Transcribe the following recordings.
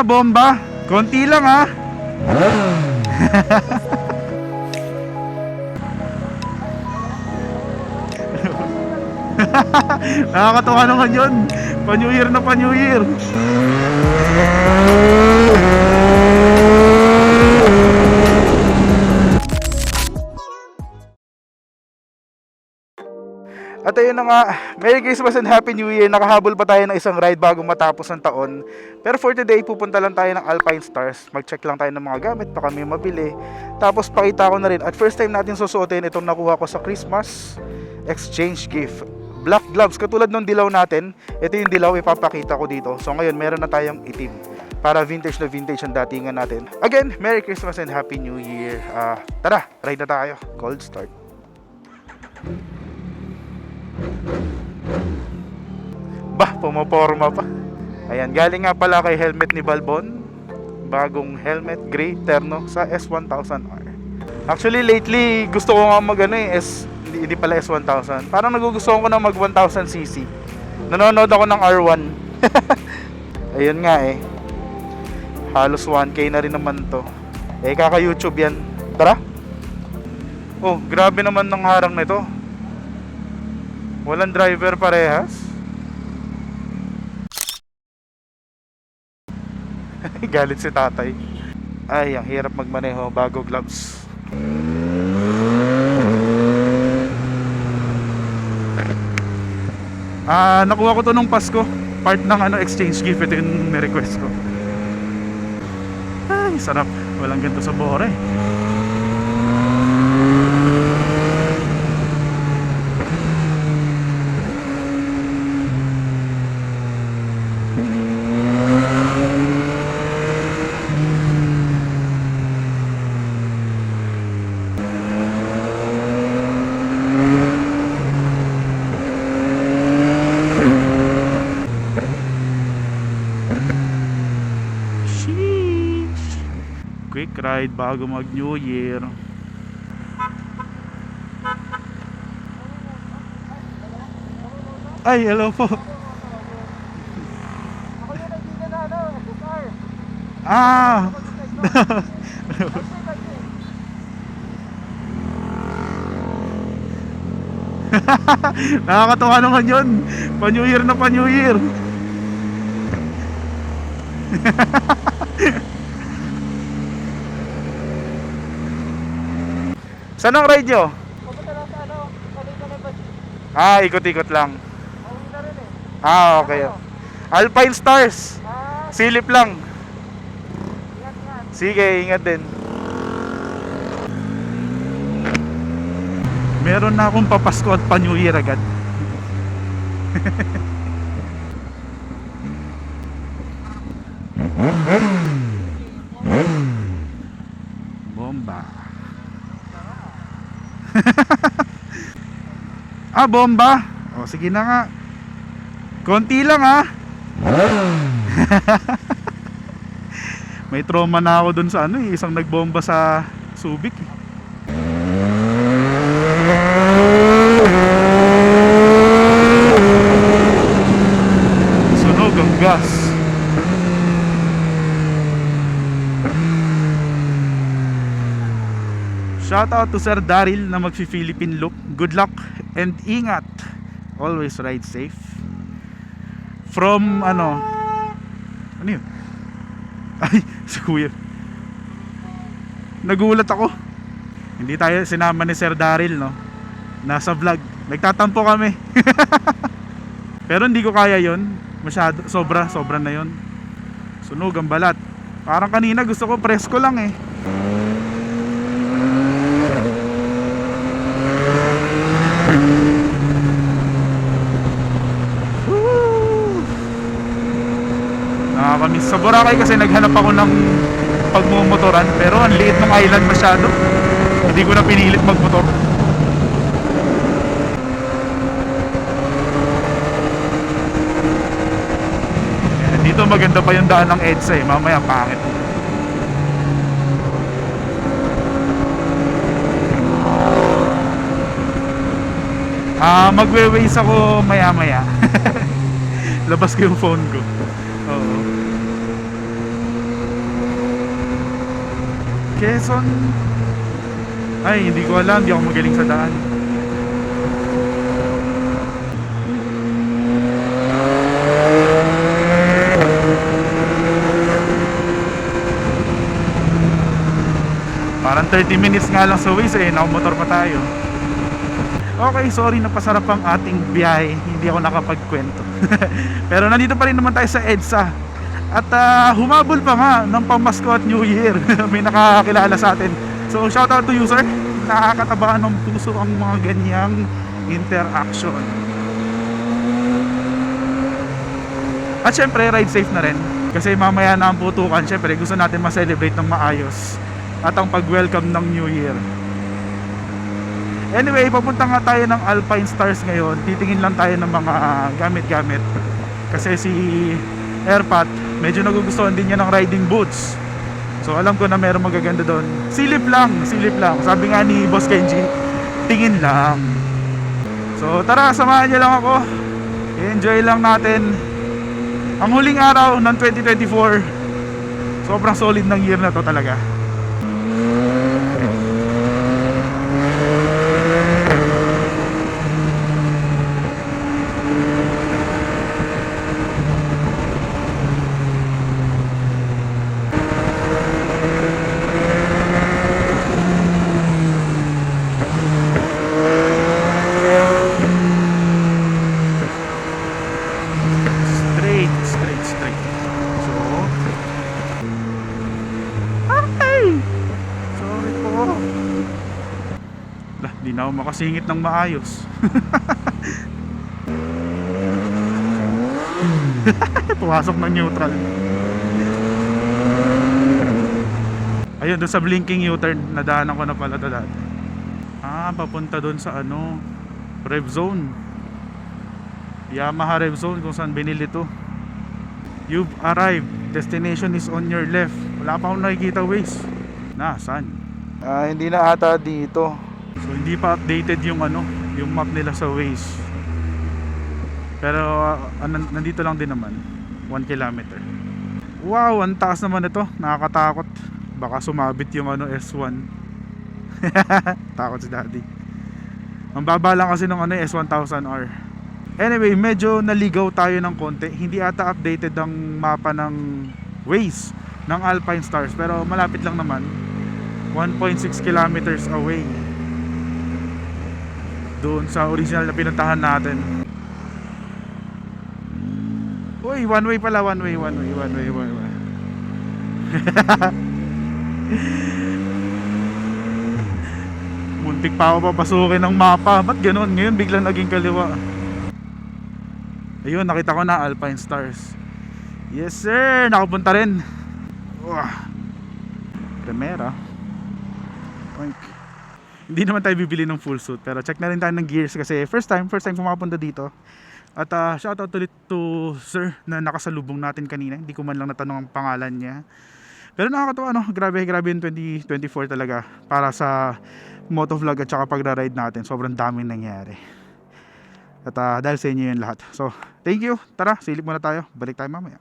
Bomba. Konti lang ha. Nakakatawa naman yun. Pa-New Year na pa-New Year. At ayun na nga, Merry Christmas and Happy New Year. Nakahabol pa tayo ng isang ride bago matapos ang taon. Pero for today, pupunta lang tayo ng Alpine Stars. Mag-check lang tayo ng mga gamit, baka may mabili. Tapos pakita ko na rin, at first time natin susuotin itong nakuha ko sa Christmas exchange gift. Black gloves, katulad ng dilaw natin. Ito yung dilaw, ipapakita ko dito. So ngayon, meron na tayong itim. Para vintage na vintage ang datingan natin. Again, Merry Christmas and Happy New Year. Tara, ride na tayo. Cold start. Bah, pumaporma pa. Ayan, galing nga pala kay helmet ni Balbon. Bagong helmet, gray, terno sa S1000R. Actually, lately, gusto ko nga hindi pala S1000. Parang nagugustuhan ko na mag 1000cc. Nanonood ako ng R1. Ayun nga eh. Halos 1K na rin naman to. Kaka YouTube yan. Tara. Oh, grabe naman ng harang nito. Walang driver parehas. Galit si tatay. Ay, ang hirap magmaneho bago gloves. Nakuha ko to nung Pasko. Part ng exchange gift. Ito yung request ko. Ay, sarap. Walang ganito sa Bore. Quick ride bago mag New Year. Ay, hello po. Ah. Nakakatawa naman yun. Pa-New Year na pa-New Year. Saan ang ride nyo? Pupunta lang sa Ikot-ikot lang. Pauwi na rin Okay. Alpine Stars. Silip lang. Ingat. Sige, ingat din. Meron na akong papasko at pa-New Year agad. Bomba. Bomba. Sige na nga. Konti lang ha. May trauma na ako dun sa isang nagbomba sa Subic. Sunog ang gas. Shout out to Sir Daryl na magfi-Philippine loop. Good luck and ingat. Always ride safe. From ano yun? Ay, si Kuya. Nagulat ako. Hindi tayo sinama ni Sir Daryl, no? Nasa vlog. Nagtatampo kami. Pero hindi ko kaya yon. Masyado, sobra na yon. Sunog ang balat. Parang kanina gusto ko presko lang eh. Nakakamiss. Sa Boracay kasi naghanap ako ng pagmumotoran, pero ang liit ng island masyado. Hindi ko na pinilit magmotor. Dito maganda pa yung daan ng EDSA eh. Mamaya pangit. Magwe-waze ako maya-maya. Labas ko yung phone ko. Oo. Quezon. Ay, hindi ko alam. Hindi ako magaling sa daan. Parang 30 minutes nga lang sa Waze eh. Nakamotor pa tayo. Okay, sorry, napasarap ang ating biyahe. Hindi ako nakapagkwento. Pero nandito pa rin naman tayo sa EDSA. At humabol pa nga ng pamasko at New Year. May nakakakilala sa atin. So shout out to you, sir. Nakakatabahan ng puso ang mga ganyang interaction. At syempre, ride safe na rin. Kasi mamaya na ang putukan. Syempre, gusto natin ma-celebrate ng maayos. At ang pag-welcome ng New Year. Anyway, papunta nga tayo ng Alpine Stars ngayon. Titingin lang tayo ng mga gamit-gamit. Kasi si Airpat, medyo nagugustuhan din niya ng riding boots. So alam ko na meron magaganda doon. Silip lang, silip lang. Sabi nga ni Boss Kenji, tingin lang. So tara, samahan niyo lang ako. Enjoy lang natin ang huling araw ng 2024. Sobrang solid ng year na to talaga. Straight. So, ay! Sorry po. Lah, di na ako makasingit ng maayos. Pumasok ng neutral. Ayun, doon sa blinking U-turn, nadaanan ko na pala ito dati. Papunta doon sa rev zone. Yamaha rev zone kung saan binili to. You've arrived. Destination is on your left. Wala pa akong nakikita Waze. Saan? Hindi na ata dito. So hindi pa updated yung yung map nila sa Waze. Pero nandito lang din naman. 1 kilometer. Wow, ang taas naman ito. Nakakatakot. Baka sumabit yung S1. Takot si daddy. Ang baba lang kasi ng S1000R. Anyway, medyo naligaw tayo ng konti. Hindi ata updated ang mapa ng Waze ng Alpine Stars, pero malapit lang naman. 1.6 kilometers away doon sa original na pinuntahan natin. Uy, one way pala, one way. Muntik pa ako papasukin ng mapa. Ba't ganun? Ngayon biglang naging kaliwa. Ayun, nakita ko na Alpine Stars. Yes sir, nakapunta rin. Primera. Oink. Hindi naman tayo bibili ng full suit, pero check na rin tayo ng gears kasi first time pumapunta dito. At shoutout ulit to sir na nakasalubong natin kanina. Hindi ko man lang natanong ang pangalan niya. Pero nakakatawa grabe yung 2024 talaga para sa motovlog at saka pagra-ride natin. Sobrang daming nangyari. At dahil sa inyo yun lahat. So, thank you. Tara, silip muna tayo. Balik tayo mamaya.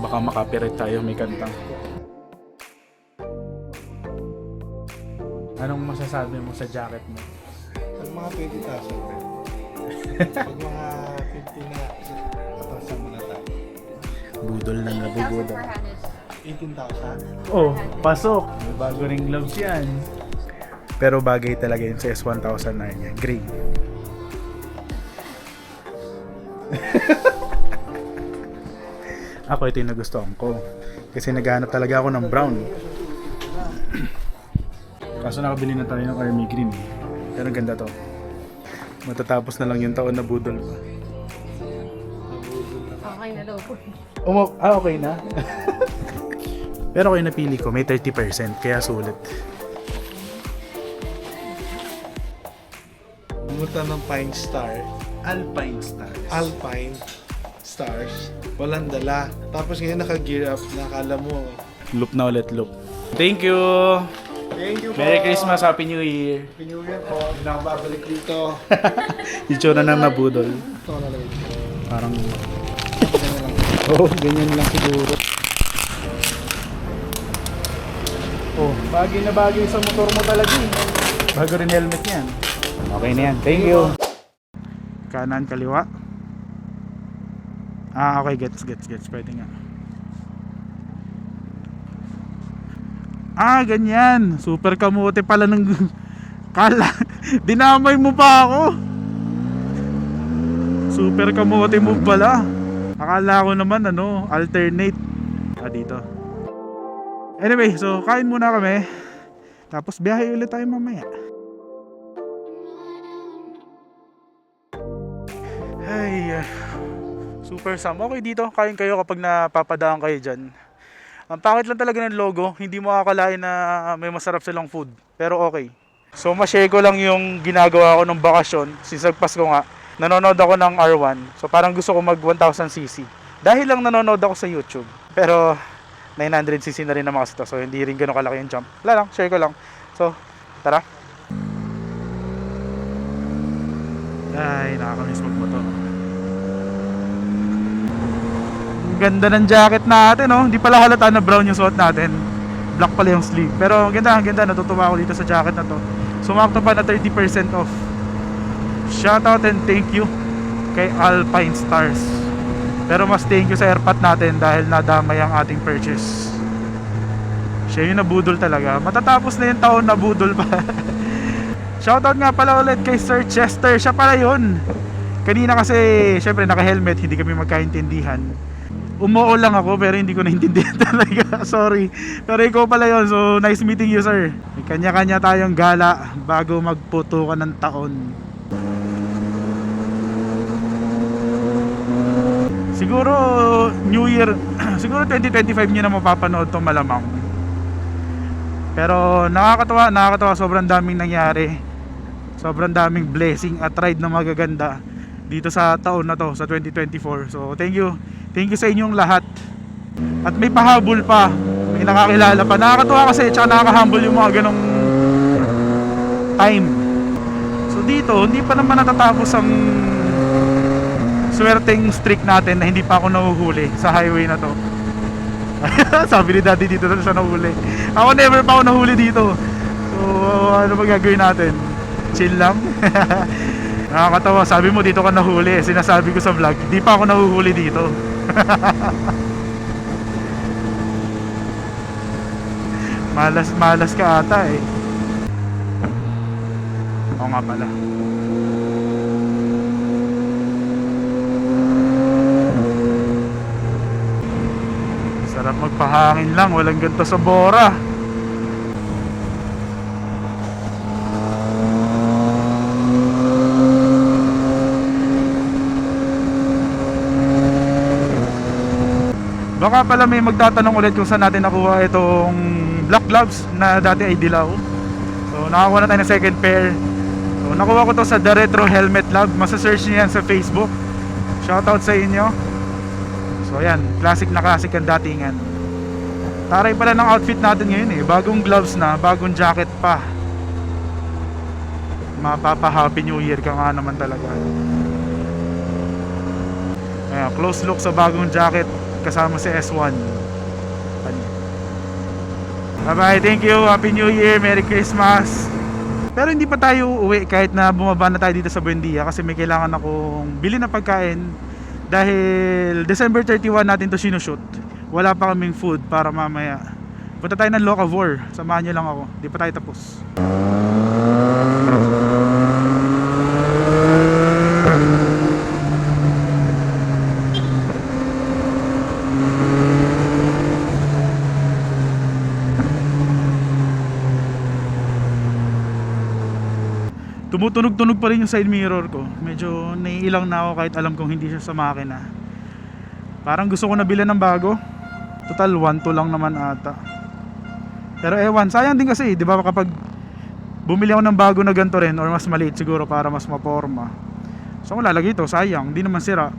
Baka makapirate tayo, may kantang. Anong masasabi mo sa jacket mo? Pag mga 20,000 pag mga 50 na, patasan mo na tayo. Budol na nabubudol. 18,000? Oh, pasok. May bago ring gloves yan. Pero bagay talaga yun sa S1000 niya. Gray. Ako ito yung nagustuhan ko. Kasi naghahanap talaga ako ng brown. Kaso nakabili na tayo ng army green. Pero ganda to. Matatapos na lang yung taon na budol pa. Okay na daw po. Okay na. Pero ako yung napili ko, may 30%, kaya sulit. Pumunta ng Pine Star. Alpine Stars. Alpine Stars. Walang dala. Tapos ngayon naka-gear up. Nakala mo. Loop na ulit, loop. Thank you! Thank you po. Merry Christmas, Happy New Year. Happy New Year po. Hindi na ako babalik dito. Itsura ng nabudol. Ito na lang. Parang, Ganyan lang. oh, ganyan lang siguro. Oh, bagay na bagay sa motor mo talaga eh. Bago rin helmet yan. Okay na yan. Thank you. Kanan, kaliwa. Ah, okay. Gets. Pwede nga. Ah, ganyan. Super kamote pala ng... Kala, dinamay mo pa ako. Super kamote mo pala. Akala ko naman alternate. Ah, dito. Anyway, so kain muna kami. Tapos biyahe ulit tayo mamaya. Ay, super Sam. Okay dito, kain kayo kapag napapadaan kayo dyan. Ang pangit lang talaga ng logo, hindi mo akalain na may masarap silang food. Pero okay. So ma-share ko lang yung ginagawa ko ng bakasyon. Since nagpasko nga, nanonood ako ng R1. So parang gusto ko mag 1000cc. Dahil lang nanonood ako sa YouTube. Pero 900cc na rin naman kasi to. So hindi rin ganun kalaki yung jump. Wala lang, share ko lang. So, tara. Ay, nakakamiss magmotor. Ganda ng jacket natin, oh. Hindi pala halata na brown yung suot natin. Black pala yung sleeve. Pero ang ganda. Natutuwa ako dito sa jacket na to. Sumakto pa na 30% off. Shoutout and thank you kay Alpine Stars. Pero mas thank you sa airpot natin dahil nadamay ang ating purchase. Siya yung nabudol talaga. Matatapos na yung taon, nabudol pa. Shoutout nga pala ulit kay Sir Chester. Siya pala yun. Kanina kasi, syempre naka-helmet, hindi kami magkaintindihan. Umuo lang ako pero hindi ko naintindihan talaga. Sorry. Pero ikaw pala yun. So, nice meeting you, sir. May kanya-kanya tayong gala bago magputukan ng taon. Siguro, New Year, siguro 2025 nyo na mapapanood to malamang. Pero nakakatawa. Sobrang daming nangyari. Sobrang daming blessing at ride na magaganda dito sa taon na to, sa 2024. So, thank you sa inyong lahat. At may pahabol pa, may nakakilala pa. Nakakatuwa kasi, tsaka nakaka-humble yung mga ganong time. So dito, hindi pa naman natatapos ang swerteng streak natin na hindi pa ako nahuhuli sa highway na to. Sabi ni daddy, dito na siya nahuli. Ako never pa ako nahuli dito. So ano ba gagawin natin? Chill lang. Nakakatawa, sabi mo dito ka nahuli. Sinasabi ko sa vlog, di pa ako nahuhuli dito. Malas ka ata eh. Oo nga pala. Sarap magpahangin lang, walang ganito sa Bora. Baka pala may magtatanong ulit kung saan natin nakuha itong black gloves na dati ay dilaw. So nakakuha na tayo ng second pair. So nakuha ko to sa The Retro Helmet Lab. Masa-search niyo yan sa Facebook. Shoutout sa inyo. So ayan, classic na classic ang datingan. Taray pala ng outfit natin ngayon eh. Bagong gloves na, bagong jacket pa. Mapapa Happy New Year ka nga naman talaga. Ayan, close look sa bagong jacket kasama si S1. Bye bye, thank you, Happy New Year, Merry Christmas. Pero hindi pa tayo uwi kahit na bumaba na tayo dito sa Buendia kasi may kailangan akong bilhin na pagkain dahil December 31 natin to sinushoot. Wala pa kaming food para mamaya. Punta tayo ng Locavor, samahan nyo lang ako, di pa tayo tapos. Tumutunog-tunog pa rin yung side mirror ko. Medyo naiilang na ako kahit alam kong hindi siya sa makina. Parang gusto ko na bilhin ng bago. Total 1.2 lang naman ata. Pero ewan, sayang din kasi, di ba kapag bumili ako ng bago na ganito rin or mas maliit siguro para mas maporma. So kung lalagay ito, sayang, hindi naman sira.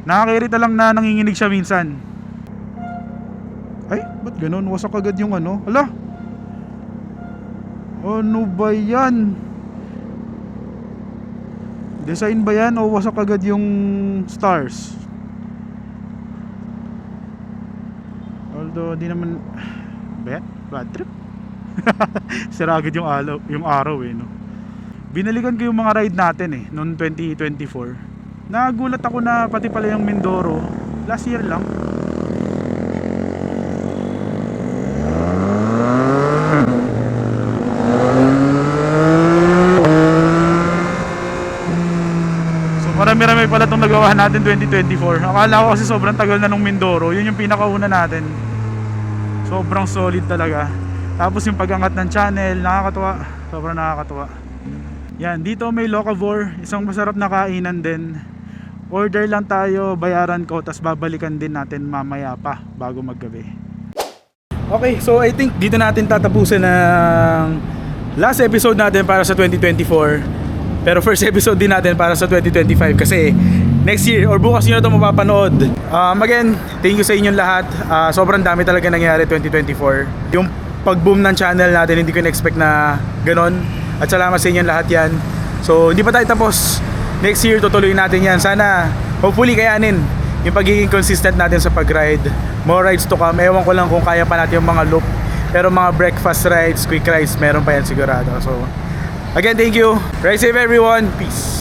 Nakakairita lang na nanginginig siya minsan. Ay, ba't ganun? Wasak agad yung ano. Hala, Ano ba yan? Design ba yan o wasak agad yung stars? Although di naman bad trip. Sira agad yung araw eh, no. Binalikan ko yung mga ride natin eh noong 2024. Nagulat ako na pati pala yung Mindoro last year lang. Marami-rami pala itong nagawa natin 2024. Akala ko kasi sobrang tagal na nung Mindoro. Yun yung pinakauna natin. Sobrang solid talaga. Tapos yung pag-angat ng channel, nakakatuwa. Sobrang nakakatuwa. Yan, dito may Locavor. Isang masarap na kainan din. Order lang tayo, bayaran ko, tas babalikan din natin mamaya pa bago maggabi. Okay, so I think dito natin tatapusin ang last episode natin para sa 2024. Pero first episode din natin para sa 2025 kasi next year or bukas nyo na ito mapapanood. Again, thank you sa inyong lahat. Sobrang dami talaga nangyari 2024. Yung pag-boom ng channel natin, hindi ko na-expect na ganon. At salamat sa inyong lahat yan. So, hindi pa tayo tapos. Next year, tutuloy natin yan. Sana, hopefully, kayanin yung pagiging consistent natin sa pag-ride. More rides to come. Ewan ko lang kung kaya pa natin yung mga loop. Pero mga breakfast rides, quick rides, meron pa yan sigurado. So, again, thank you. Ride safe everyone. Peace.